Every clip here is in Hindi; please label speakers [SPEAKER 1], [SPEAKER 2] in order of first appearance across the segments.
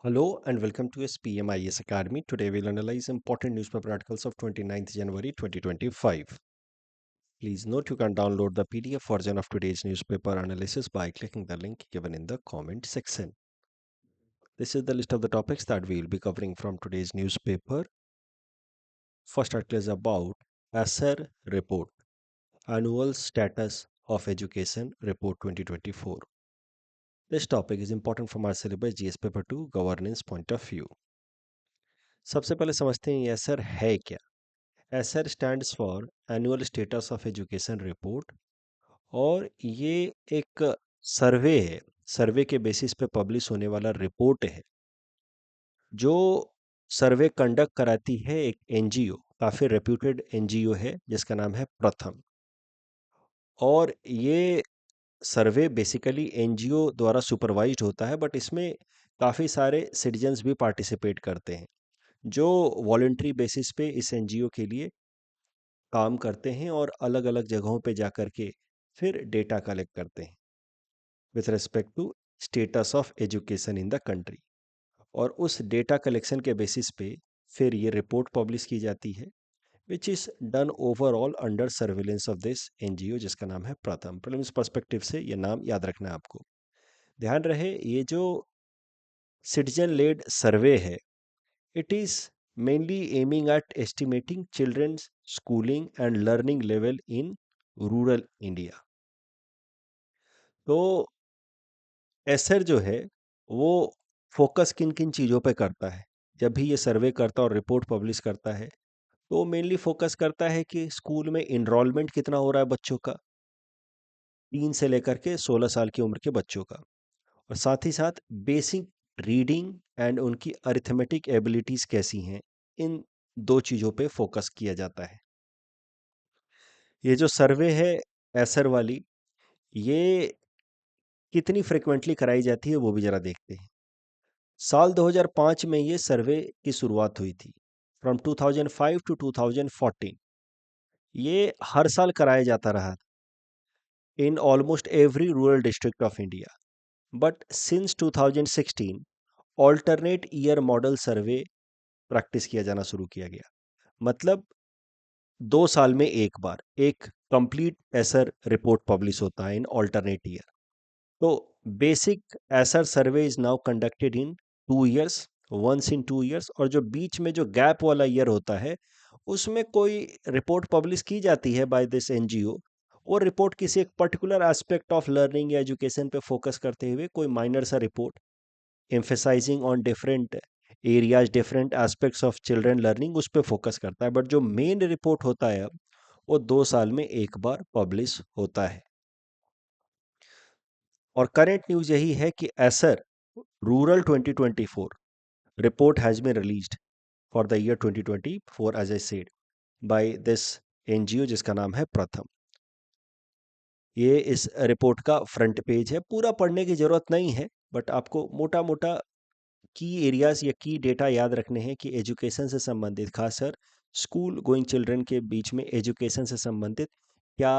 [SPEAKER 1] Hello and welcome to SPMIS Academy. Today we'll analyze important newspaper articles of 29th January 2025. Please note you can download the PDF version of today's newspaper analysis by clicking the link given in the comment section. This is the list of the topics that we will be covering from today's newspaper. First article is about ASER Report, Annual Status of Education Report 2024. This topic is important from our syllabus GS Paper 2 Governance point of view. सबसे पहले समझते हैं ये ASER है क्या। SR stands for annual status of education report और ये एक सर्वे है। सर्वे के बेसिस पे पब्लिश होने वाला रिपोर्ट है जो सर्वे कंडक्ट कराती है एक एनजीओ, काफ़ी रेप्यूटेड एनजीओ है जिसका नाम है प्रथम। और ये सर्वे बेसिकली एनजीओ द्वारा सुपरवाइज्ड होता है, बट इसमें काफ़ी सारे सिटीजन्स भी पार्टिसिपेट करते हैं जो वॉलंटरी बेसिस पे इस एनजीओ के लिए काम करते हैं और अलग अलग जगहों पे जा कर के फिर डेटा कलेक्ट करते हैं with respect to status of education in the country. और उस डेटा कलेक्शन के बेसिस पे फिर ये रिपोर्ट पब्लिश की जाती है which is done overall under surveillance of this NGO जिसका नाम है प्रथम। प्रीलिम्स पर्सपेक्टिव से ये नाम याद रखना है आपको। ध्यान रहे ये जो सिटीजन लेड सर्वे है, it is mainly aiming at estimating children's schooling and learning level in rural India. तो एसर जो है वो फोकस किन किन चीज़ों पे करता है जब भी ये सर्वे करता है और रिपोर्ट पब्लिश करता है, तो मेनली फोकस करता है कि स्कूल में इनरोलमेंट कितना हो रहा है बच्चों का, 3 से लेकर के 16 साल की उम्र के बच्चों का। और साथ ही साथ बेसिक रीडिंग एंड उनकी अरिथमेटिक एबिलिटीज़ कैसी हैं, इन दो चीज़ों पे फोकस किया जाता है। ये जो सर्वे है एसर वाली, ये कितनी फ्रिक्वेंटली कराई जाती है वो भी ज़रा देखते हैं। साल 2005 में ये सर्वे की शुरुआत हुई थी। फ्रॉम 2005 टू 2014 ये हर साल कराया जाता रहा in almost every rural district of India. But since 2016 alternate year model survey practice किया जाना शुरू किया गया। मतलब 2 साल में एक बार एक कंप्लीट एसर रिपोर्ट पब्लिश होता है इन ऑल्टरनेट ईयर। तो basic ASER survey is now conducted in 2 years, once in 2 years। और जो बीच में जो गैप वाला ईयर होता है उसमें कोई रिपोर्ट पब्लिश की जाती है बाय दिस एनजीओ। वो रिपोर्ट किसी एक पर्टिकुलर एस्पेक्ट ऑफ लर्निंग या एजुकेशन पे फोकस करते हुए कोई माइनर सा report emphasizing on different areas, different aspects of children learning, उस पर फोकस करता है। बट जो मेन रिपोर्ट होता है अब वो 2 साल में एक बार पब्लिश होता है। और करेंट न्यूज़ यही है कि Acer rural 2024 report has been released for the year 2024 as I said by this NGO जिसका नाम है प्रथम। ये इस रिपोर्ट का फ्रंट पेज है, पूरा पढ़ने की ज़रूरत नहीं है, बट आपको मोटा मोटा की एरियाज या की डेटा याद रखने हैं कि एजुकेशन से संबंधित, खासकर स्कूल गोइंग चिल्ड्रन के बीच में एजुकेशन से संबंधित क्या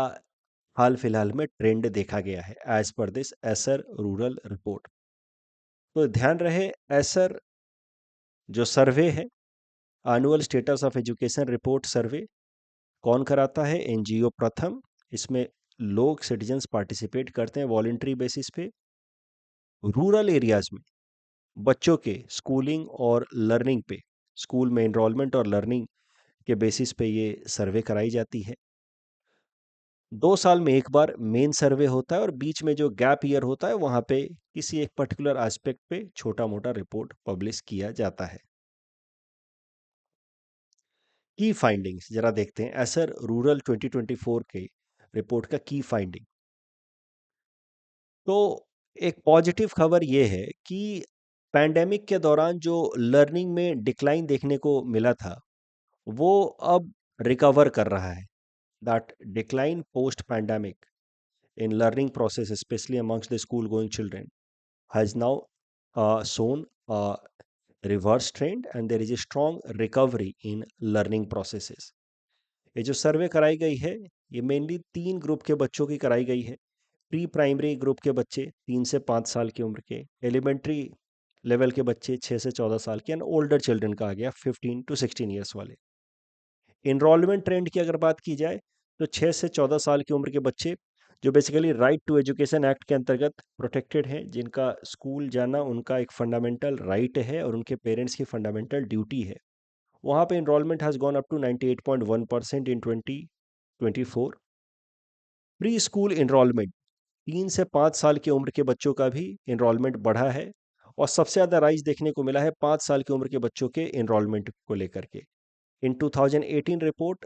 [SPEAKER 1] हाल फिलहाल में ट्रेंड देखा गया है as per this Acer rural report. तो ध्यान रहे एसर जो सर्वे है, annual status of education report survey, कौन कराता है? एनजीओ प्रथम। इसमें लोग सिटीजन्स पार्टिसिपेट करते हैं वॉलेंट्री बेसिस पे। रूरल एरियाज में बच्चों के स्कूलिंग और लर्निंग पे, स्कूल में इनरोलमेंट और लर्निंग के बेसिस पे ये सर्वे कराई जाती है। 2 साल में एक बार मेन सर्वे होता है और बीच में जो गैप ईयर होता है वहाँ पे किसी एक पर्टिकुलर एस्पेक्ट पे छोटा मोटा रिपोर्ट पब्लिश किया जाता है। की फाइंडिंग्स जरा देखते हैं एसर रूरल 2024 के रिपोर्ट का की फाइंडिंग। तो एक पॉजिटिव खबर ये है कि पैंडेमिक के दौरान जो लर्निंग में डिक्लाइन देखने को मिला था वो अब रिकवर कर रहा है। That decline post pandemic in learning process, especially amongst the school going children, has now shown a reverse trend and there is a strong recovery in learning processes. ये जो सर्वे कराई गई है ये मेनली 3 ग्रुप के बच्चों की कराई गई है। प्री प्राइमरी ग्रुप के बच्चे 3 से 5 साल की उम्र के, एलिमेंट्री लेवल के बच्चे 6 से 14 साल के, एंड ओल्डर चिल्ड्रन का आ गया 15 टू 16 ईयर्स वाले। इनरोलमेंट ट्रेंड की अगर बात की जाए तो 6 से 14 साल की उम्र के बच्चे जो basically right to education act के अंतर्गत प्रोटेक्टेड हैं, जिनका स्कूल जाना उनका एक फंडामेंटल राइट है और उनके पेरेंट्स की फंडामेंटल ड्यूटी है, वहाँ पे enrolment has gone up to 98.1% in 2024। Pre school enrolment 3 से 5 साल की उम्र के बच्चों का भी इनरोलमेंट बढ़ा है, और सबसे ज़्यादा राइज देखने को मिला है 5 साल की उम्र के बच्चों के इनरोलमेंट को लेकर के। इन 2018 रिपोर्ट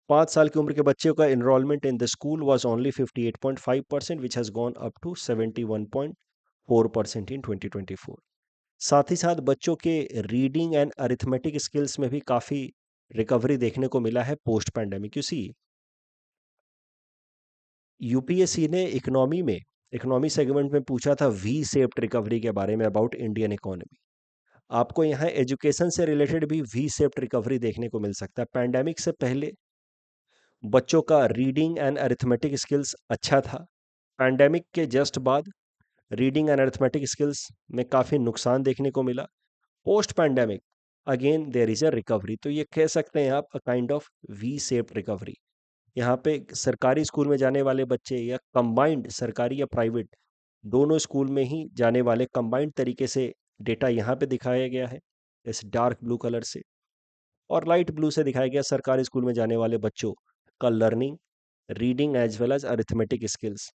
[SPEAKER 1] 5 साल की उम्र के बच्चों का enrolment in the school was only 58.5%, which has gone up to 71.4% in 2024। साथ ही साथ बच्चों के रीडिंग एंड अरिथमेटिक स्किल्स में भी काफ़ी रिकवरी देखने को मिला है पोस्ट पैंडेमिक। सी यूपीएससी ने इकोनॉमी सेगमेंट में पूछा था वी शेप्ड रिकवरी के बारे में अबाउट इंडियन इकोनॉमी। आपको यहाँ एजुकेशन से रिलेटेड भी वी शेप्ड रिकवरी देखने को मिल सकता है। पैंडेमिक से पहले बच्चों का रीडिंग एंड अरिथमेटिक स्किल्स अच्छा था। पैंडेमिक के जस्ट बाद रीडिंग एंड अरिथमेटिक स्किल्स में काफ़ी नुकसान देखने को मिला। Post pandemic again there is a recovery, तो ये कह सकते हैं आप a kind of V shaped recovery. यहाँ पे सरकारी स्कूल में जाने वाले बच्चे या कंबाइंड सरकारी या प्राइवेट दोनों स्कूल में ही जाने वाले कंबाइंड तरीके से डेटा यहाँ पे दिखाया गया है इस डार्क ब्लू कलर से, और लाइट ब्लू से दिखाया गया सरकारी स्कूल में जाने वाले बच्चों का learning, reading as well as arithmetic skills.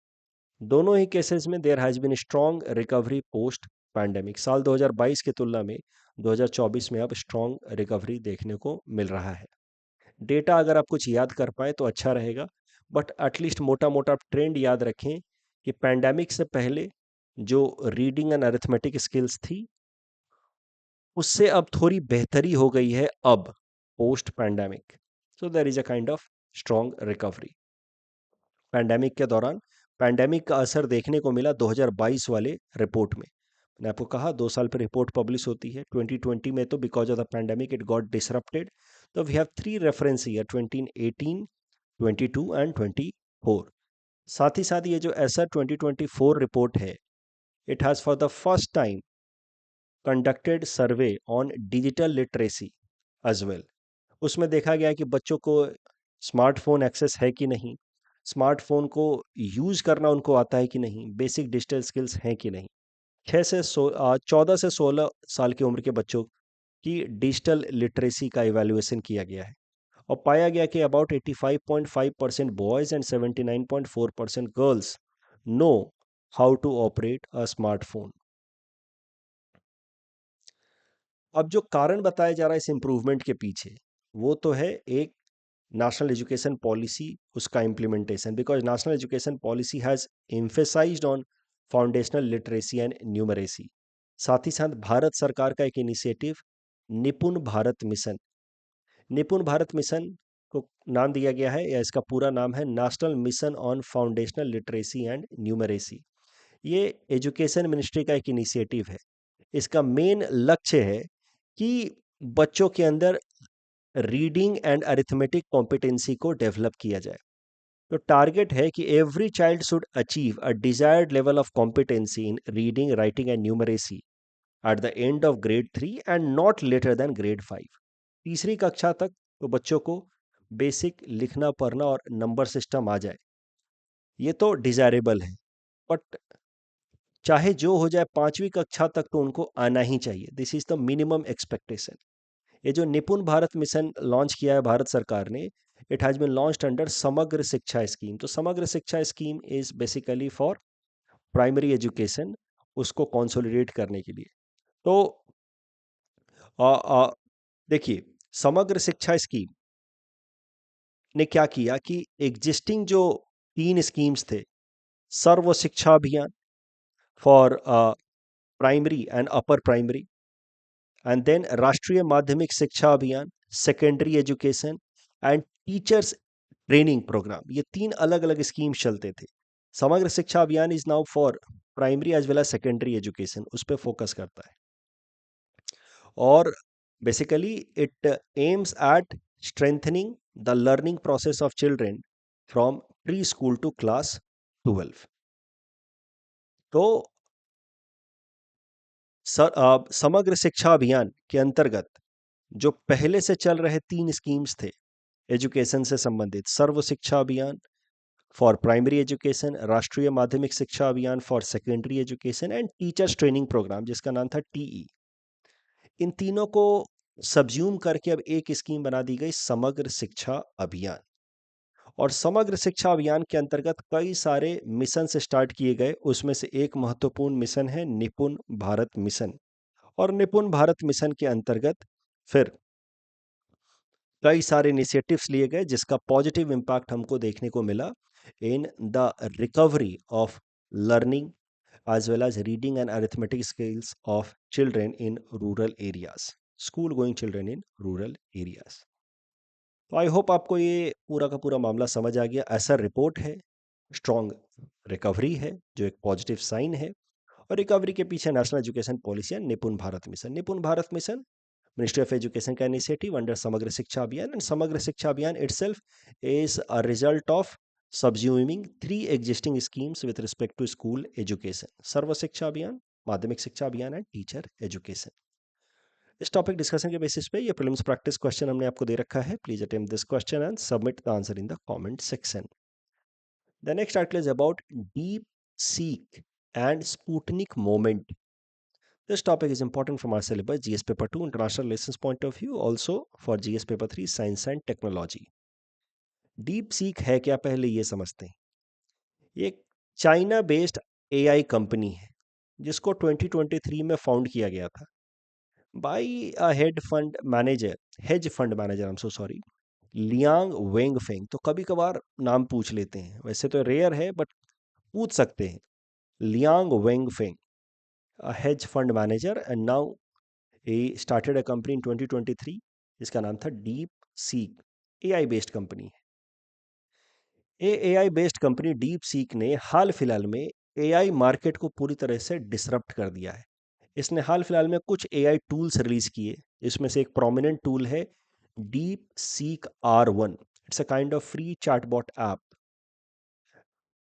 [SPEAKER 1] दोनों ही केसेस में there has been strong recovery post pandemic. साल 2022 की तुलना में 2024 में अब स्ट्रॉन्ग रिकवरी देखने को मिल रहा है। डेटा अगर आप कुछ याद कर पाए तो अच्छा रहेगा, बट एटलीस्ट मोटा मोटा ट्रेंड याद रखें कि पैंडेमिक से पहले जो रीडिंग एंड अरिथमेटिक स्किल्स थी उससे अब थोड़ी बेहतरी हो गई है अब post pandemic. So there is a kind of strong recovery. Pandemic के दौरान पैंडेमिक का असर देखने को मिला 2022 वाले रिपोर्ट में। मैंने आपको कहा 2 साल पर रिपोर्ट पब्लिश होती है। 2020 में तो because of the pandemic it got disrupted, तो we have 3 reference year 2018, 22 and 24। साथ ही साथ ये जो ऐसा 2024 रिपोर्ट है, it has for the first time conducted survey on digital literacy as well. उसमें देखा गया कि बच्चों को स्मार्टफोन एक्सेस है कि नहीं, स्मार्टफोन को यूज करना उनको आता है कि नहीं, बेसिक डिजिटल स्किल्स हैं कि नहीं। 14 से 16 साल की उम्र के बच्चों की डिजिटल लिटरेसी का इवैल्यूएशन किया गया है, और पाया गया कि about 85.5% boys and 79.4% girls know how to operate a smartphone. अब जो कारण बताया जा रहा है इस इम्प्रूवमेंट के पीछे, वो तो है एक नेशनल एजुकेशन पॉलिसी, उसका implementation, because national education policy has emphasised on foundational literacy and numeracy. साथ ही साथ भारत सरकार का एक इनिशिएटिव निपुण भारत मिशन, निपुण भारत मिशन को नाम दिया गया है, या इसका पूरा नाम है national mission on foundational literacy and numeracy. ये एजुकेशन मिनिस्ट्री का एक इनिशिएटिव है। इसका मेन लक्ष्य है कि बच्चों के अंदर रीडिंग एंड अरिथमेटिक कॉम्पिटेंसी को डेवलप किया जाए। तो टारगेट है कि every child should achieve a desired level of competency in reading, writing and numeracy at the end of grade 3 and not later than grade 5। तीसरी कक्षा तक तो बच्चों को बेसिक लिखना पढ़ना और नंबर सिस्टम आ जाए, ये तो डिजायरेबल है, बट चाहे जो हो जाए 5वीं कक्षा तक तो उनको आना ही चाहिए। This is the minimum expectation. ये जो निपुण भारत मिशन लॉन्च किया है भारत सरकार ने, it has been launched under Samagra Shiksha scheme. तो Samagra Shiksha scheme is basically for primary education, उसको कंसोलिडेट करने के लिए। तो देखिए, समग्र शिक्षा स्कीम ने क्या किया कि एग्जिस्टिंग जो 3 स्कीम्स थे, Sarva Shiksha Abhiyan for primary and upper primary, and then Rashtriya Madhyamik Shiksha Abhiyan, secondary education and teachers training program, ये 3 अलग अलग स्कीम्स चलते थे। Samagra Shiksha Abhiyan is now for primary as well as secondary education, उस पर फोकस करता है, और basically it aims at strengthening the learning process of children from pre school to class 12। तो समग्र शिक्षा अभियान के अंतर्गत जो पहले से चल रहे 3 स्कीम्स थे एजुकेशन से संबंधित, सर्व Shiksha Abhiyan for primary education, राष्ट्रीय Madhyamik Shiksha Abhiyan for secondary education and teachers training program जिसका नाम था टीई, इन तीनों को सब्ज्यूम करके अब एक स्कीम बना दी गई समग्र शिक्षा अभियान। और समग्र शिक्षा अभियान के अंतर्गत कई सारे मिशन से स्टार्ट किए गए, उसमें से एक महत्वपूर्ण मिशन है निपुण भारत मिशन। और निपुण भारत मिशन के अंतर्गत फिर कई सारे इनिशिएटिव्स लिए गए जिसका पॉजिटिव इम्पैक्ट हमको देखने को मिला in the recovery of learning as well as reading and arithmetic skills of children in rural areas, school going children in rural areas। तो आई होप आपको ये पूरा का पूरा मामला समझ आ गया। ऐसा रिपोर्ट है, स्ट्रॉन्ग रिकवरी है जो एक पॉजिटिव साइन है। और रिकवरी के पीछे नेशनल एजुकेशन पॉलिसी है निपुण भारत मिशन। निपुण Bharat mission ministry of education का इनिशिएटिव अंडर समग्र शिक्षा अभियान, एंड समग्र शिक्षा अभियान itself is a result of subsuming 3 existing schemes with respect to school education: सर्व शिक्षा अभियान, माध्यमिक शिक्षा अभियान एंड टीचर एजुकेशन। इस टॉपिक डिस्कशन के बेसिस पे ये प्रीलिम्स प्रैक्टिस क्वेश्चन हमने आपको दे रखा है। Please attempt this question and submit the answer in the comment section. The next article is about deep seek and Sputnik moment. This topic is important from our syllabus, GS Paper 2, International Relations point of view, also for GS Paper 3, Science and Technology. Deep seek है क्या, पहले ये समझते हैं। ये एक चाइना बेस्ड एआई कंपनी है जिसको 2023 में फाउंड किया गया था by a hedge fund manager, I am so sorry, Liang Wenfeng. तो कभी कभार नाम पूछ लेते हैं, वैसे तो रेयर है बट पूछ सकते हैं। Liang Wenfeng, a hedge fund manager, and now he started a company in 2023 जिसका नाम था DeepSeek. AI based company है। AI based company DeepSeek ने हाल फिलहाल में एआई मार्केट को पूरी तरह से डिसरप्ट कर दिया है। इसने हाल फिलहाल में कुछ एआई टूल्स रिलीज किए, इसमें से एक प्रोमिनेंट टूल है deep seek R1। It's a kind of free chatbot app,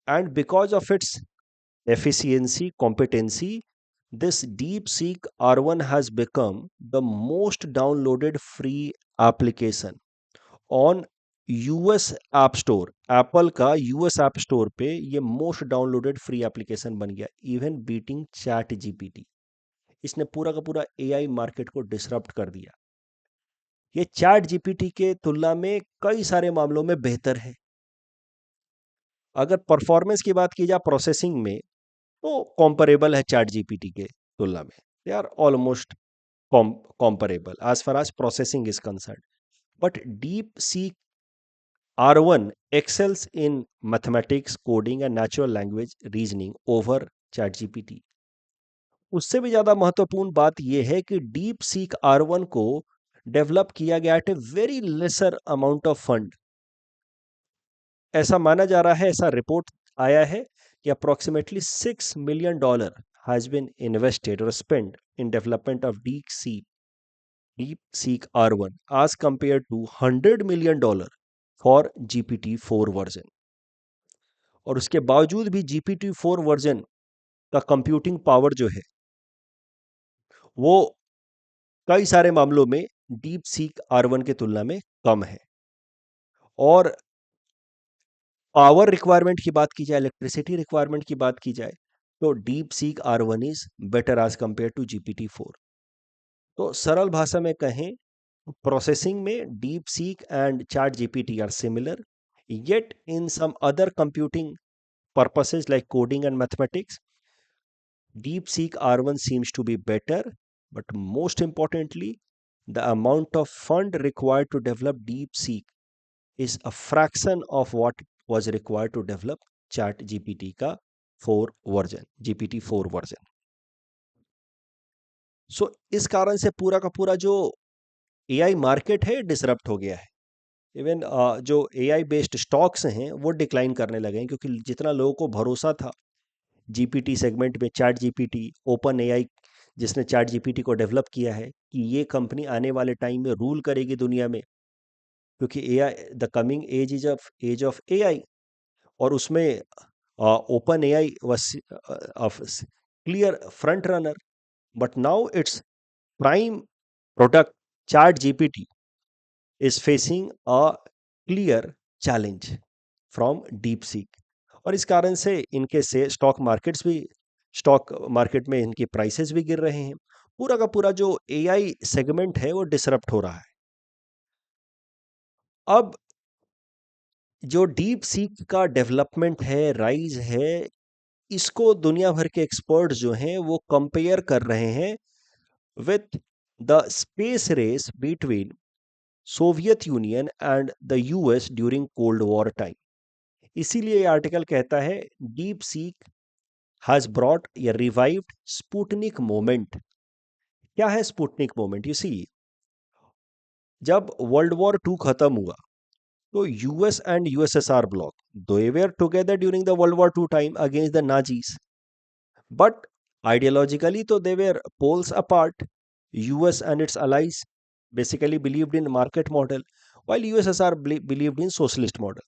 [SPEAKER 1] and because of its efficiency, competency, this DeepSeek R1 has become the most downloaded free application on US App Store। Apple का US App Store पे ये मोस्ट डाउनलोडेड फ्री एप्लीकेशन बन गया, इवन बीटिंग चैट जीपीटी। इसने पूरा का पूरा एआई मार्केट को डिसरप्ट कर दिया। ये चैट जीपीटी के तुलना में कई सारे मामलों में बेहतर है। अगर परफॉर्मेंस की बात की जाए प्रोसेसिंग में, तो कॉम्परेबल है चैट जीपीटी के तुलना में। They are almost comparable as far as processing is concerned, but DeepSeek R1 excels in mathematics, coding and natural language reasoning over ChatGPT। उससे भी ज्यादा महत्वपूर्ण बात यह है कि DeepSeek R1 को डेवलप किया गया at a very lesser amount of fund. ऐसा माना जा रहा है, ऐसा रिपोर्ट आया है कि approximately $6 million has been invested or spent in development of DeepSeek R1 as compared to $100 million for GPT-4 version. और उसके बावजूद भी GPT-4 वर्जन का कंप्यूटिंग पावर जो है वो कई सारे मामलों में DeepSeek R1 के तुलना में कम है। और पावर रिक्वायरमेंट की बात की जाए, इलेक्ट्रिसिटी रिक्वायरमेंट की बात की जाए, तो DeepSeek R1 is better as compare to GPT-4। तो सरल भाषा में कहें, प्रोसेसिंग में DeepSeek and ChatGPT are similar, yet in some other computing purposes like coding and mathematics, DeepSeek R1 seems to be better, but most importantly, the amount of fund required to develop DeepSeek is a fraction of what was required to develop ChatGPT का 4 वर्जन, GPT-4 वर्जन। सो इस कारण से पूरा का पूरा जो एआई मार्केट है डिसरप्ट हो गया है। इवन जो एआई बेस्ड स्टॉक्स हैं वो डिक्लाइन करने लगे हैं, क्योंकि जितना लोगों को भरोसा था जीपीटी सेगमेंट में, चैट जीपीटी, ओपन एआई जिसने चैट जीपीटी को डेवलप किया है, कि ये कंपनी आने वाले टाइम में रूल करेगी दुनिया में, क्योंकि AI the coming age of AI. और उसमें open AI was clear front runner. But now its prime product, ChatGPT, is facing a clear challenge from DeepSeek. और इस कारण से इनके से स्टॉक मार्केट में इनकी प्राइसेस भी गिर रहे हैं। पूरा का पूरा जो एआई सेगमेंट है वो डिसरप्ट हो रहा है। अब जो डीप सीक का डेवलपमेंट है, राइज है, इसको दुनिया भर के एक्सपर्ट्स जो हैं वो कंपेयर कर रहे हैं with the space race between Soviet Union and the US during cold war time. इसीलिए ये आर्टिकल कहता है डीप सीक हैज ब्रॉट या रिवाइव्ड स्पुतनिक मोमेंट। क्या है स्पुतनिक मोमेंट? यू सी, जब वर्ल्ड वॉर टू खत्म हुआ तो US and USSR bloc they were together during the world war two time against the Nazis, but ideologically तो they were poles apart. US and its allies basically believed in market model while USSR believed in socialist model.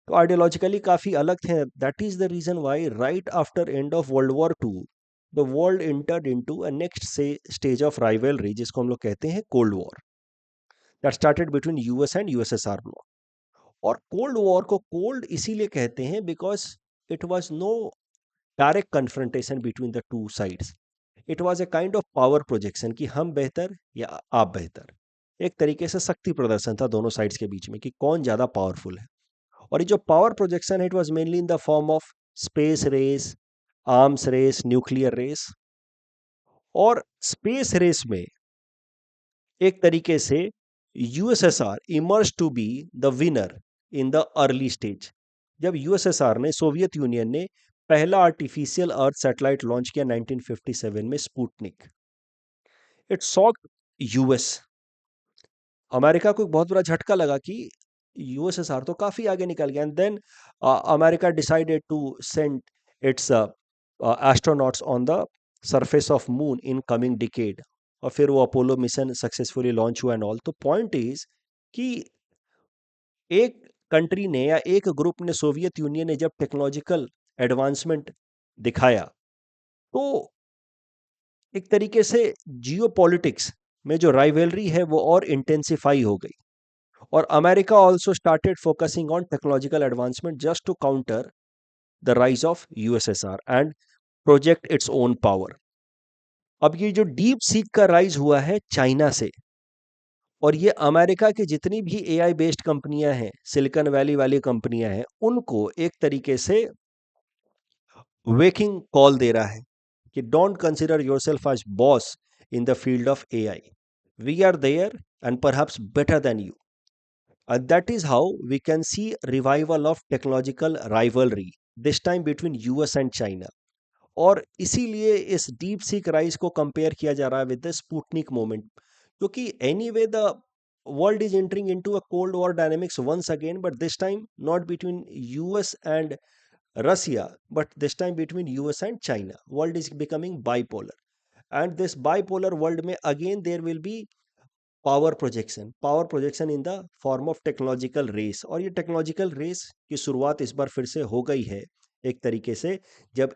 [SPEAKER 1] तो ideologically काफी अलग थे. That is the reason why right after end of World War II the world entered into a next stage of rivalry जिसको हम लोग कहते हैं Cold War, that started between US and USSR bloc. और कोल्ड वॉर को कोल्ड इसीलिए कहते हैं because it was no direct confrontation between the two sides. It was a kind of power projection कि हम बेहतर या आप बेहतर। एक तरीके से शक्ति प्रदर्शन था दोनों साइड्स के बीच में कि कौन ज्यादा पावरफुल है। और ये जो पावर प्रोजेक्शन है it was mainly in the form of space race, arms race, nuclear race. और स्पेस रेस में एक तरीके से USSR emerge to be the winner in the early stage. जब यूएसएसआर ने, सोवियत यूनियन ने पहला आर्टिफिशियल अर्थ सैटेलाइट लॉन्च किया 1957 में, Sputnik, it shocked US. America को एक बहुत बड़ा झटका लगा कि यूएसएसआर तो काफी आगे निकल गया। And then America decided to send its astronauts on the surface of moon in coming decade. और फिर वो अपोलो मिशन सक्सेसफुली लॉन्च हुआ एंड ऑल। तो पॉइंट इज कि एक कंट्री ने या एक ग्रुप ने, सोवियत यूनियन ने, जब टेक्नोलॉजिकल एडवांसमेंट दिखाया तो एक तरीके से जियोपॉलिटिक्स में जो राइवलरी है वो और इंटेंसिफाई हो गई। और America also started focusing on technological advancement just to counter the rise of USSR and project its own power. अब ये जो डीप सीक का राइज हुआ है चाइना से, और ये अमेरिका की जितनी भी एआई बेस्ड कंपनियां हैं, सिलिकॉन वैली वाली कंपनियां हैं, उनको एक तरीके से वेकिंग कॉल दे रहा है कि don't consider yourself as boss in the field of AI, we are there and perhaps better than you. And that is how we can see revival of technological rivalry, this time between US and China. और इसीलिए इस डीप सीक राइज को कंपेयर किया जा रहा है विद द स्पुतनिक मोमेंट, क्योंकि anyway the world is entering into a cold war dynamics once again, but this time not between US and Russia, but this time between US and China. World is becoming bipolar, and this bipolar world में again there will be power projection in the form of technological race. और ये टेक्नोलॉजिकल रेस की शुरुआत इस बार फिर से हो गई है एक तरीके से, जब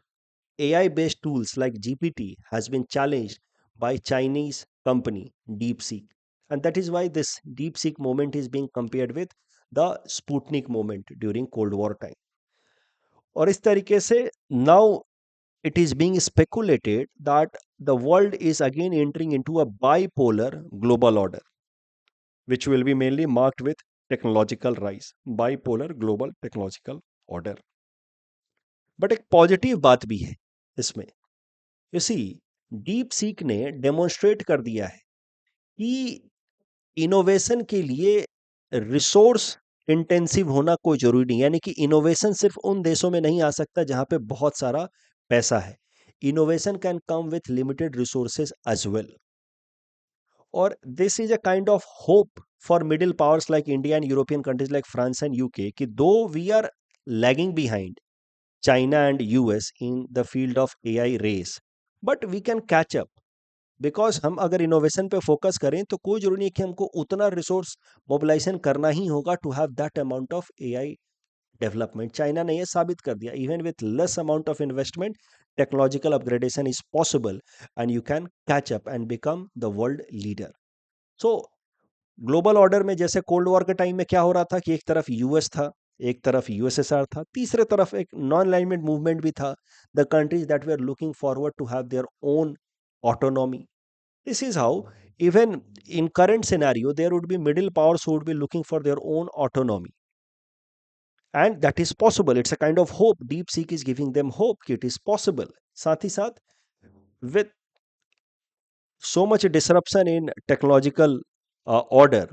[SPEAKER 1] AI based tools like GPT has been challenged by Chinese company DeepSeek, and that is why this DeepSeek moment is being compared with the Sputnik moment during Cold War time. और इस तरीके से now it is being speculated that the world is again entering into a bipolar global order, which will be mainly marked with technological rise. Bipolar global technological order. But एक पॉजिटिव बात भी है इसमें। यू सी, डीप सीक ने डेमोन्स्ट्रेट कर दिया है कि इनोवेशन के लिए रिसोर्स इंटेंसिव होना कोई जरूरी नहीं, यानी कि इनोवेशन सिर्फ उन देशों में नहीं आ सकता जहां पे बहुत सारा पैसा है। Innovation can come with limited resources as well. और this is a kind of hope for middle powers like India and European countries like France and UK कि though we are lagging behind China and US in the field of AI race, but we can catch up. Because हम अगर इनोवेशन पे फोकस करें तो कोई जरूरी नहीं कि हमको उतना रिसोर्स मोबिलाइजेशन करना ही होगा to have that amount of AI development. China ने यह साबित कर दिया, even with less amount of investment technological upgradation is possible and you can catch up and become the world leader. So global order में जैसे कोल्ड वॉर के टाइम में क्या हो रहा था कि एक तरफ यूएस था, एक तरफ यूएसएसआर था, तीसरे तरफ एक नॉन अलाइनमेंट मूवमेंट भी था, the countries that they are looking forward to have their own autonomy. This is how even in current scenario there would be middle powers who would be looking for their own autonomy, and that is possible. It's a kind of hope. Deep seek is giving them hope कि it is possible. साथ ही साथ with so much disruption in technological order,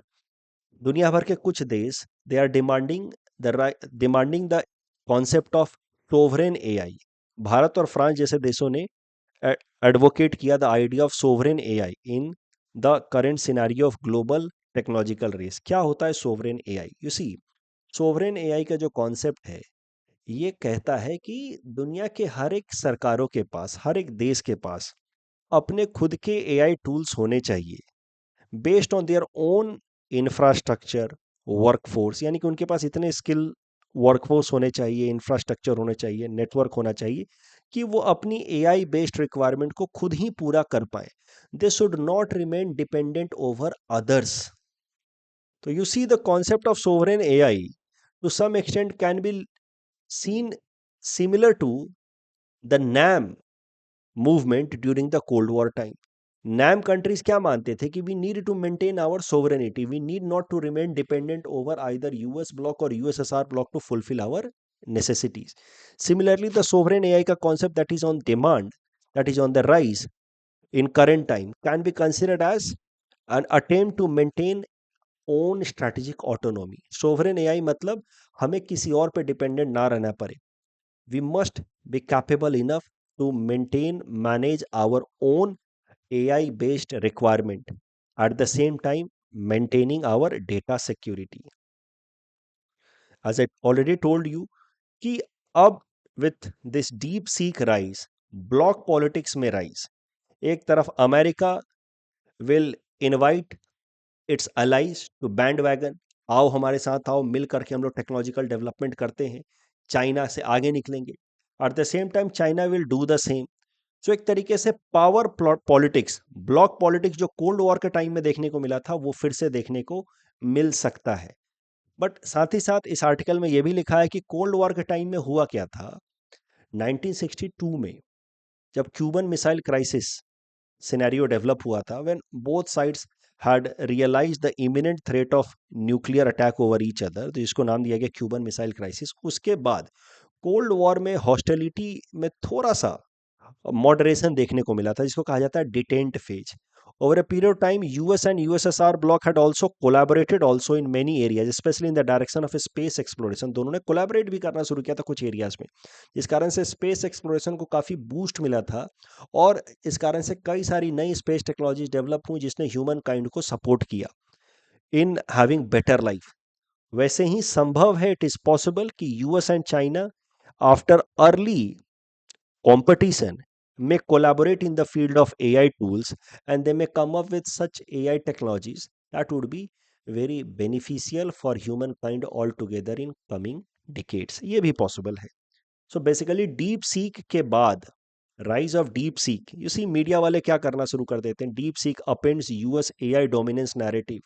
[SPEAKER 1] दुनिया भर के कुछ देश they are demanding the concept of sovereign AI. Bharat और फ्रांस जैसे देशों ने advocate किया the idea of sovereign AI in the current scenario of global technological race. क्या होता है sovereign AI? You see, sovereign AI का जो कॉन्सेप्ट है ये कहता है कि दुनिया के हर एक सरकारों के पास, हर एक देश के पास अपने खुद के एआई टूल्स होने चाहिए based on their own infrastructure, workforce, यानी कि उनके पास इतने स्किल वर्कफोर्स होने चाहिए, इंफ्रास्ट्रक्चर होना चाहिए, नेटवर्क होना चाहिए कि वो अपनी एआई बेस्ड रिक्वायरमेंट को खुद ही पूरा कर पाए। They should not remain dependent over others. तो you see the concept of sovereign AI to some extent can be seen similar to the NAM movement during the Cold War time. NAM countries क्या मानते थे कि we need to maintain our sovereignty, we need not to remain dependent over either US bloc or USSR bloc to fulfill our necessities. Similarly, the sovereign AI का concept that is on demand, that is on the rise in current time, can be considered as an attempt to maintain own strategic autonomy. Sovereign AI मतलब हमें किसी और पे डिपेंडेंट ना रहना पड़े। We must be capable enough to maintain manage our own AI based requirement at the same time maintaining our data security. As I already told you कि अब with this DeepSeek rise, bloc politics में राइज, एक तरफ America will invite its allies to bandwagon, आओ हमारे साथ आओ, मिल करके हम लोग टेक्नोलॉजिकल डेवलपमेंट करते हैं, चाइना से आगे निकलेंगे। At the same time China will do the same. So एक तरीके से पावर पॉलिटिक्स, ब्लॉक पॉलिटिक्स जो कोल्ड वॉर के टाइम में देखने को मिला था वो फिर से देखने को मिल सकता है। बट साथ ही साथ इस आर्टिकल में यह भी लिखा है कि कोल्ड वॉर के टाइम में हुआ क्या था। 1962 में जब Cuban missile crisis scenario develop हुआ था, when both sides had realized the imminent threat of nuclear attack over each other, तो इसको नाम दिया गया क्यूबन मिसाइल क्राइसिस। उसके बाद कोल्ड वॉर में हॉस्टिलिटी में थोड़ा सा मॉडरेशन देखने को मिला था, जिसको कहा जाता है detente phase. Over a period of time US and USSR bloc had also collaborated also in many areas, specially in the direction of space exploration. दोनों ने कोलैबोरेट भी करना शुरू किया था कुछ एरियाज में, जिस कारण से स्पेस एक्सप्लोरेशन को काफ़ी बूस्ट मिला था, और इस कारण से कई सारी नई स्पेस टेक्नोलॉजीज डेवलप हुई जिसने ह्यूमन काइंड को सपोर्ट किया इन हैविंग बेटर लाइफ। वैसे ही संभव है, इट इज पॉसिबल कि US and China after early competition may collaborate in the field of AI tools, and they may come up with such AI technologies that would be very beneficial for humankind altogether in coming decades. ये भी possible है। So basically डीप सीक के बाद rise of DeepSeek, you see media वाले क्या करना शुरू कर देते हैं, DeepSeek upends US AI dominance narrative.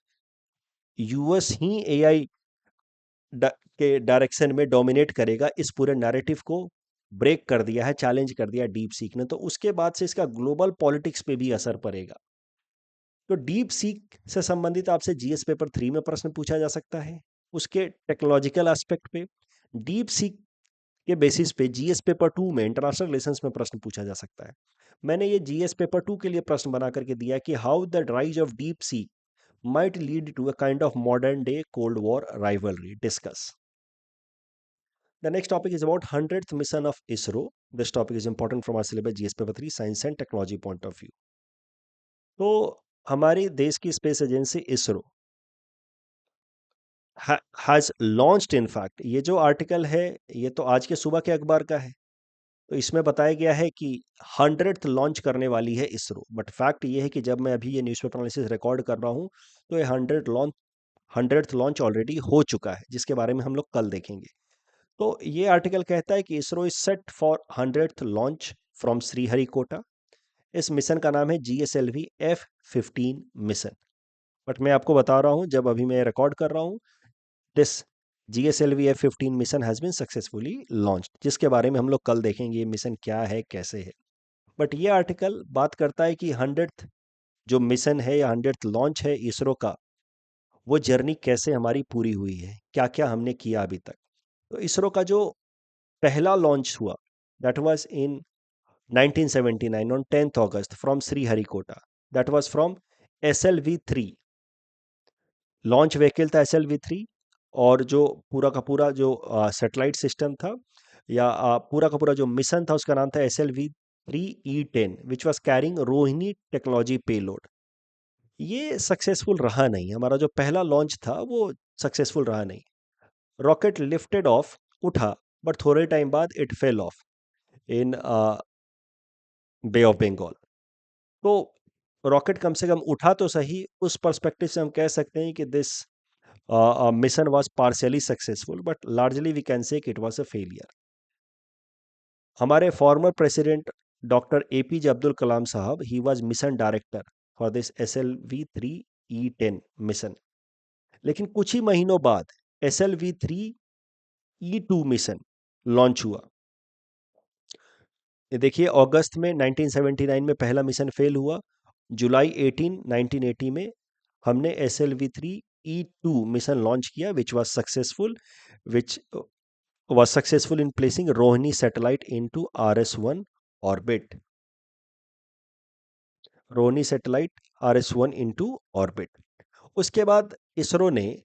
[SPEAKER 1] US ही एआई के डायरेक्शन में डोमिनेट करेगा, इस पूरे नैरेटिव को ब्रेक कर दिया है, चैलेंज कर दिया डीप सीक ने। तो उसके बाद से इसका ग्लोबल पॉलिटिक्स पे भी असर पड़ेगा। तो डीप सीक से संबंधित आपसे जीएस पेपर 3 में प्रश्न पूछा जा सकता है, उसके टेक्नोलॉजिकल एस्पेक्ट पे। डीप सीक के बेसिस पे जीएस पेपर 2 में इंटरनेशनल रिलेशंस में प्रश्न पूछा जा सकता है। मैंने ये जीएस पेपर 2 के लिए प्रश्न बना करके दिया कि how the rise of deep seek might lead to a kind of modern day Cold War rivalry. Discuss. The next topic is about 100th mission of ISRO. This topic is important from our syllabus GS paper 3 science and technology point of view. तो हमारे देश की space agency ISRO has launched, in fact ये जो आर्टिकल है ये तो आज के सुबह के अखबार का है, तो इसमें बताया गया है कि 100th लॉन्च करने वाली है इसरो। बट फैक्ट ये है कि जब मैं अभी ये न्यूज़पेपर एनालिसिस रिकॉर्ड कर रहा हूँ तो ये 100th लॉन्च ऑलरेडी हो चुका है, जिसके बारे में हम लोग कल देखेंगे। तो ये आर्टिकल कहता है कि ISRO is set for 100th launch from Sriharikota. इस मिशन का नाम है GSLV F-15 मिशन। बट मैं आपको बता रहा हूँ, जब अभी मैं रिकॉर्ड कर रहा हूँ, this GSLV F-15 mission has been successfully launch, जिसके बारे में हम लोग कल देखेंगे ये मिशन क्या है, कैसे है। बट ये आर्टिकल बात करता है कि 100th जो मिशन है या 100th लॉन्च है इसरो का, वो जर्नी कैसे हमारी पूरी हुई है, क्या क्या हमने किया अभी तक। तो इसरो का जो पहला लॉन्च हुआ, that was in 1979 on 10th August from Sriharikota. That was from SLV-3। Launch vehicle था SLV-3। और जो पूरा का पूरा जो सैटेलाइट सिस्टम था, या पूरा का पूरा जो मिशन था, उसका नाम था SLV-3E10 which was carrying Rohini technology payload. ये सक्सेसफुल रहा नहीं, हमारा जो पहला लॉन्च था वो सक्सेसफुल रहा नहीं। रॉकेट लिफ्टेड ऑफ, उठा, बट थोड़े टाइम बाद it fell off in bay of Bengal. तो रॉकेट कम से कम उठा तो सही, उस पर्सपेक्टिव से हम कह सकते हैं कि this mission was partially successful, but largely we can say it was a failure. हमारे former president doctor APJ Abdul Kalam साहब, he was mission director for this SLV-3E10 mission. लेकिन कुछ ही महीनों बाद SLV-3E2 मिशन लॉन्च हुआ। ये देखिए, अगस्त में 1979 में पहला मिशन फेल हुआ। जुलाई 18 1980 में हमने SLV-3E2 मिशन लॉन्च किया, which was successful, which was successful in placing Rohini satellite into RS-1 orbit. Rohini satellite RS-1 into orbit। उसके बाद इसरो ने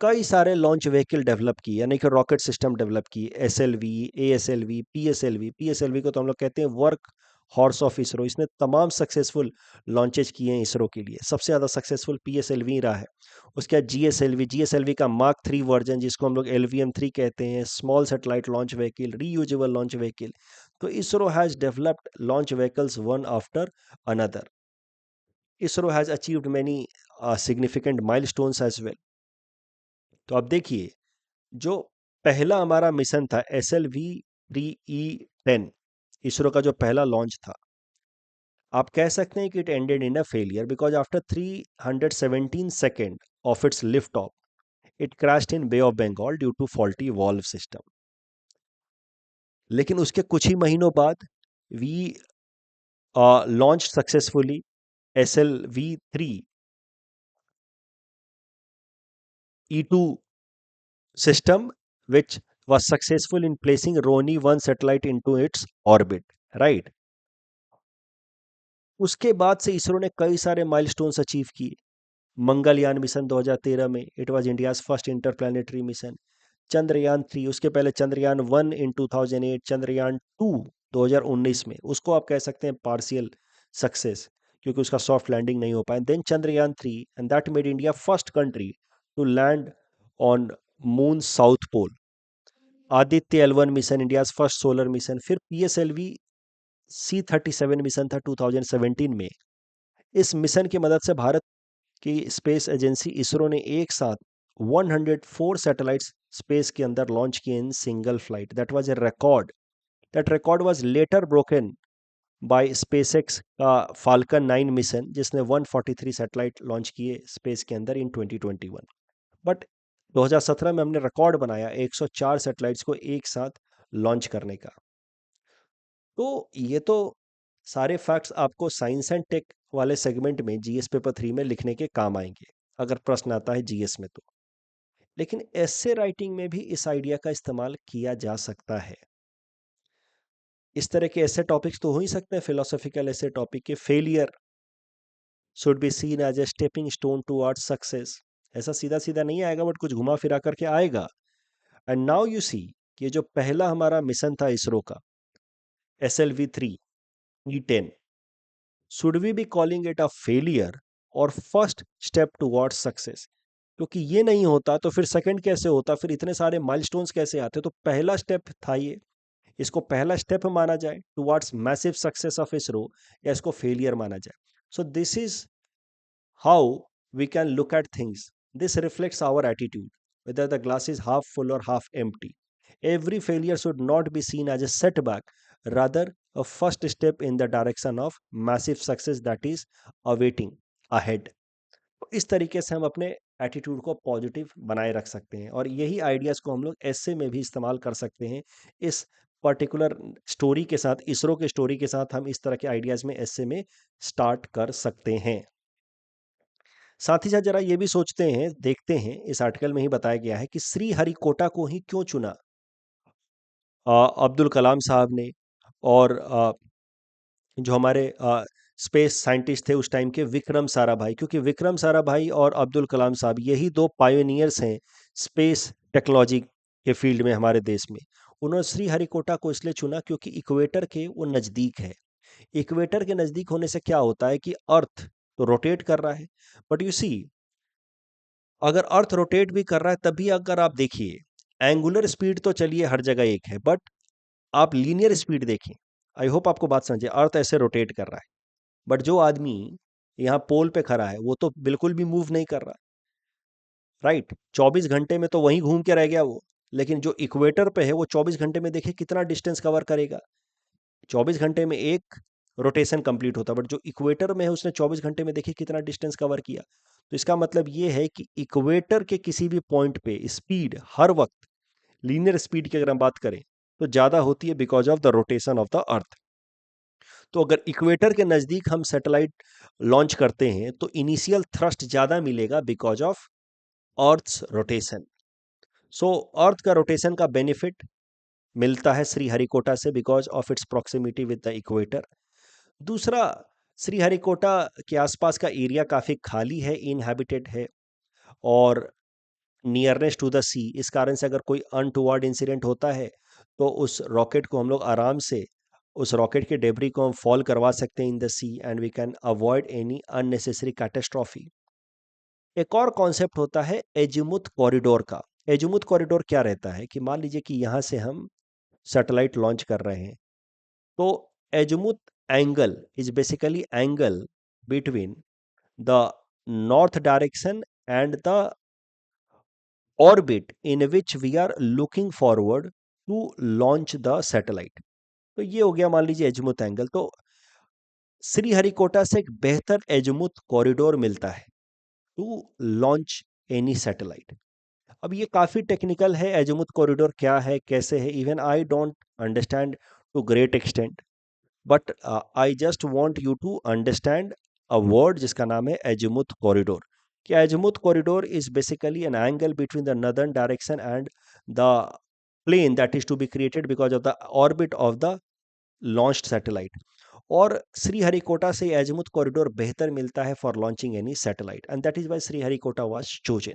[SPEAKER 1] कई सारे लॉन्च व्हीकल डेवलप किए, यानी कि रॉकेट सिस्टम डेवलप किए। SLV, ASLV, PSLV को तो हम लोग कहते हैं वर्क हॉर्स ऑफ इसरो। इसने तमाम सक्सेसफुल लॉन्चेज किए हैं इसरो के लिए। सबसे ज़्यादा सक्सेसफुल PSLV रहा है। उसके बाद GSLV का Mark 3 वर्जन, जिसको हम लोग LVM-3 कहते हैं, small satellite launch vehicle, reusable launch vehicle. तो ISRO has developed launch vehicles one after another. ISRO has achieved many significant milestones as well. तो अब देखिए, जो पहला हमारा मिशन था SLV-3E10, इसरो का जो पहला लॉन्च था, आप कह सकते हैं कि it ended in a failure, because after 317 second of its lift off, it crashed in bay of Bengal due to faulty valve system. लेकिन उसके कुछ ही महीनों बाद we launch successfully SLV-3E2 system, which was successful in placing Rohini 1 satellite into its orbit, right? उसके बाद से इसरो ने कई सारे माइलस्टोन्स अचीव किए। मंगलयान मिशन 2013 में, it was India's first interplanetary mission. Chandrayaan 3, उसके पहले चंद्रयान 1 इन 2008, चंद्रयान 2 2019 में, उसको आप कह सकते हैं पार्शियल सक्सेस, क्योंकि उसका सॉफ्ट लैंडिंग नहीं हो पाया। Then Chandrayaan 3, and that made India first country to land on moon south pole. Aditya L1 mission, India's first solar mission. फिर PSLV C-37 मिशन था 2017 में। इस मिशन की मदद से भारत की स्पेस एजेंसी इसरो ने एक साथ 104 सैटेलाइट्स स्पेस के अंदर लॉन्च किए in single flight. That was a record. That record was later broken by SpaceX का फाल्कन 9 मिशन, जिसने 143 सैटेलाइट लॉन्च किए स्पेस के अंदर इन 2021। बट 2017 में हमने रिकॉर्ड बनाया 104 सैटेलाइट्स को एक साथ लॉन्च करने का। तो ये तो सारे फैक्ट्स आपको साइंस एंड टेक वाले सेगमेंट में GS पेपर 3 में लिखने के काम आएंगे, अगर प्रश्न आता है GS में तो। लेकिन एस्से राइटिंग में भी इस आइडिया का इस्तेमाल किया जा सकता है। इस तरह के ऐसे टॉपिक्स तो हो ही सकते हैं फिलोसॉफिकल ऐसे टॉपिक के, failure should be seen as a stepping stone towards success. ऐसा सीधा सीधा नहीं आएगा, बट कुछ घुमा फिरा करके आएगा। एंड नाउ यू सी कि जो पहला हमारा मिशन था इसरो का SLV-3E10, should we be calling it a failure और फर्स्ट स्टेप टुवर्ड्स सक्सेस? क्योंकि ये नहीं होता तो फिर सेकंड कैसे होता, फिर इतने सारे माइलस्टोन्स कैसे आते? तो पहला स्टेप था ये, इसको पहला स्टेप माना जाए towards massive success of ISRO, या इसको फेलियर माना जाए? So this is how we can look at things. This reflects our attitude, whether the glass is half full or half empty. Every failure should not be seen as a setback, rather a first step in the direction of massive success that is awaiting ahead. इस तरीके से हम अपने एटीट्यूड को पॉजिटिव बनाए रख सकते हैं, और यही आइडियाज़ को हम लोग ऐसे में भी इस्तेमाल कर सकते हैं। इस पर्टिकुलर स्टोरी के साथ, इसरो के स्टोरी के साथ हम इस तरह के आइडियाज़ में ऐसे में स्टार्ट कर सकते हैं। साथ ही साथ जरा ये भी सोचते हैं, देखते हैं, इस आर्टिकल में ही बताया गया है कि श्री हरिकोटा को ही क्यों चुना अब्दुल कलाम साहब ने, और जो हमारे स्पेस साइंटिस्ट थे उस टाइम के, विक्रम साराभाई, क्योंकि विक्रम साराभाई और अब्दुल कलाम साहब यही दो पायोनियर्स हैं स्पेस टेक्नोलॉजी के फील्ड में हमारे देश में। उन्होंने श्रीहरिकोटा को इसलिए चुना क्योंकि इक्वेटर के वो नज़दीक है। इक्वेटर के नज़दीक होने से क्या होता है कि अर्थ तो रोटेट कर रहा है, बट यू सी, अगर अर्थ रोटेट भी कर रहा है तभी अगर आप देखिए, एंगुलर स्पीड तो चलिए हर जगह एक है, बट आप लीनियर स्पीड देखें। आई होप आपको बात समझे, अर्थ ऐसे रोटेट कर रहा है, बट जो आदमी यहाँ पोल पे खड़ा है वो तो बिल्कुल भी मूव नहीं कर रहा, राइट? 24 घंटे में तो वहीं घूम के रह गया वो। लेकिन जो इक्वेटर पे है वो 24 घंटे में देखिए कितना डिस्टेंस कवर करेगा। 24 घंटे में एक रोटेशन कंप्लीट होता है, बट जो इक्वेटर में है उसने 24 घंटे में देखिए कितना डिस्टेंस कवर किया। तो इसका मतलब ये है कि इक्वेटर के किसी भी पॉइंट पे स्पीड हर वक्त, लीनियर स्पीड की अगर हम बात करें, तो ज़्यादा होती है because of the rotation of the earth. तो अगर इक्वेटर के नज़दीक हम सैटेलाइट लॉन्च करते हैं तो इनिशियल थ्रस्ट ज़्यादा मिलेगा बिकॉज ऑफ अर्थ्स रोटेशन। सो अर्थ का रोटेशन का बेनिफिट मिलता है श्रीहरिकोटा से because of its proximity with the equator. दूसरा, श्रीहरिकोटा के आसपास का एरिया काफ़ी खाली है, इनहैबिटेड है, और नियरनेस टू द सी, इस कारण से अगर कोई अनटुवर्ड इंसिडेंट होता है तो उस रॉकेट को हम लोग आराम से, उस रॉकेट के डेब्री को हम फॉल करवा सकते हैं in the sea, and we can avoid any unnecessary catastrophe. एक और कॉन्सेप्ट होता है एजिमुथ कॉरिडोर का। एजिमुथ कॉरिडोर क्या रहता है कि मान लीजिए कि यहाँ से हम सैटेलाइट लॉन्च कर रहे हैं, तो azimuth angle is basically angle between the north direction and the orbit in which we are looking forward to launch the satellite। तो ये हो गया मान लीजिए एजिमुथ एंगल। तो श्रीहरिकोटा से एक बेहतर एजिमुथ कॉरिडोर मिलता है टू लॉन्च एनी सैटेलाइट। अब ये काफ़ी टेक्निकल है, एजिमुथ कॉरिडोर क्या है, कैसे है, even I don't understand to great extent, but I just want you to understand a word जिसका नाम है एजिमुथ कॉरिडोर। कि azimuth corridor is basically an angle between the northern direction and the plane that is to be created because of the orbit of the launched satellite. और श्रीहरिकोटा से एजिमुथ कॉरिडोर बेहतर मिलता है for launching any satellite, and that is why Sriharikota was chosen.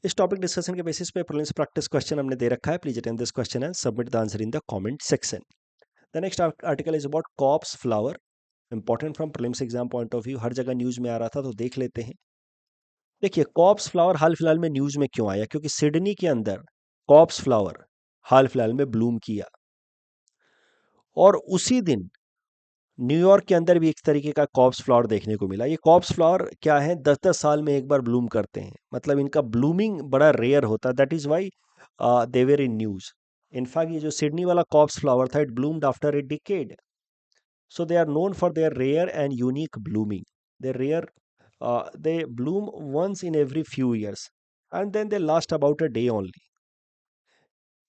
[SPEAKER 1] इस टॉपिक डिस्कशन के बेसिस पे प्रीलिम्स प्रैक्टिस क्वेश्चन हमने दे रखा है। Please attend this question and submit the answer in the comment section. The next article is about corpse flower, important from prelims exam point of view, हर जगह न्यूज में आ रहा था तो देख लेते हैं। देखिए, कॉप्स फ्लावर हाल फिलहाल में न्यूज में क्यों आया, क्योंकि सिडनी के अंदर कॉप्स फ्लावर हाल फिलहाल में ब्लूम किया, और उसी दिन न्यूयॉर्क के अंदर भी एक तरीके का कॉप्स फ्लावर देखने को मिला। ये कॉप्स फ्लावर क्या है, 10-10 साल में एक बार ब्लूम करते हैं, मतलब इनका ब्लूमिंग बड़ा रेयर होता है, that is why they were in news. In fact ये जो सिडनी वाला कॉप्स फ्लावर था, it bloomed after a decade. So they are known for their rare and unique blooming. They rare, they bloom once in every few years, and then they last about a day only.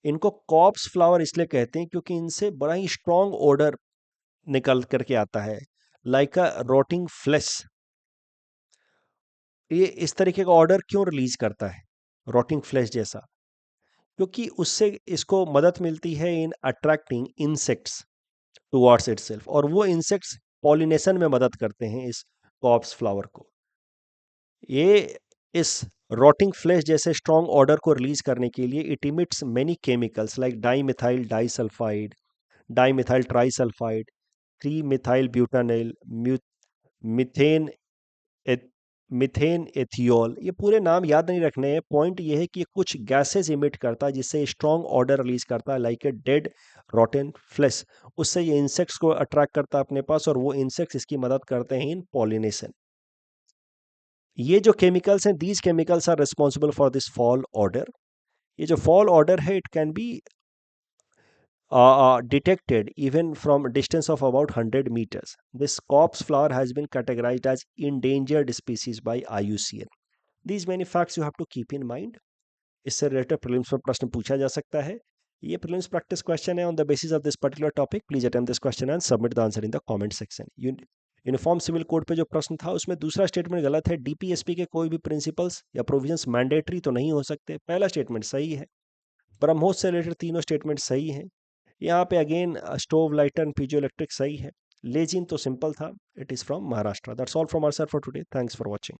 [SPEAKER 1] इनको कॉप्स फ्लावर इसलिए कहते हैं क्योंकि इनसे बड़ा ही स्ट्रॉन्ग ओडर निकल करके आता है, लाइक अ रोटिंग फ्लेश। ये इस तरीके का ऑर्डर क्यों रिलीज करता है, रोटिंग फ्लेश जैसा? क्योंकि उससे इसको मदद मिलती है इन अट्रैक्टिंग इंसेक्ट्स टुवर्ड्स इटसेल्फ, और वो इंसेक्ट्स पॉलिनेशन में मदद करते हैं इस कॉप्स फ्लावर को। ये इस रॉटिंग फ्लेश जैसे स्ट्रॉन्ग ऑर्डर को रिलीज करने के लिए it emits many chemicals like dimethyl disulphide, dimethyl trisulphide, 3 methyl butanol, methane methanethiol. ये पूरे नाम याद नहीं रखने हैं, पॉइंट ये है कि ये कुछ गैसेस इमिट करता है जिससे स्ट्रॉन्ग ऑर्डर रिलीज करता है like a dead rotten flesh. उससे ये इंसेक्ट्स को अट्रैक्ट करता है अपने पास, और वो इंसेक्ट्स इसकी मदद करते हैं इन पॉलिनेशन। ये जो केमिकल्स हैं, these chemicals are responsible for this foul odour, ये जो फॉल ऑर्डर है it can be detected even from a distance of about 100 meters. This corpse flower has been categorized as endangered species by IUCN. These many facts you have to keep in mind. इससे रिलेटेड प्रीलिम्स में प्रश्न पूछा जा सकता है. ये प्रीलिम्स प्रैक्टिस क्वेश्चन है on the basis of this particular topic. Please attempt this question and submit the answer in the comment section. Uniform civil code पे जो प्रश्न था उसमें दूसरा स्टेटमेंट गलत है. डीपीएसपी के कोई भी प्रिंसिपल्स या प्रोविजंस मैंडेटरी तो नहीं हो सकते. पहला स्टेटमेंट सही है. ब्रह्मोस से रिलेटेड तीनों स्टेटमेंट सही हैं. यहाँ पे again stove lighter and piezo electric सही है. लेजिन तो सिंपल था. It is from Maharashtra. That's all from our sir for today. Thanks for watching.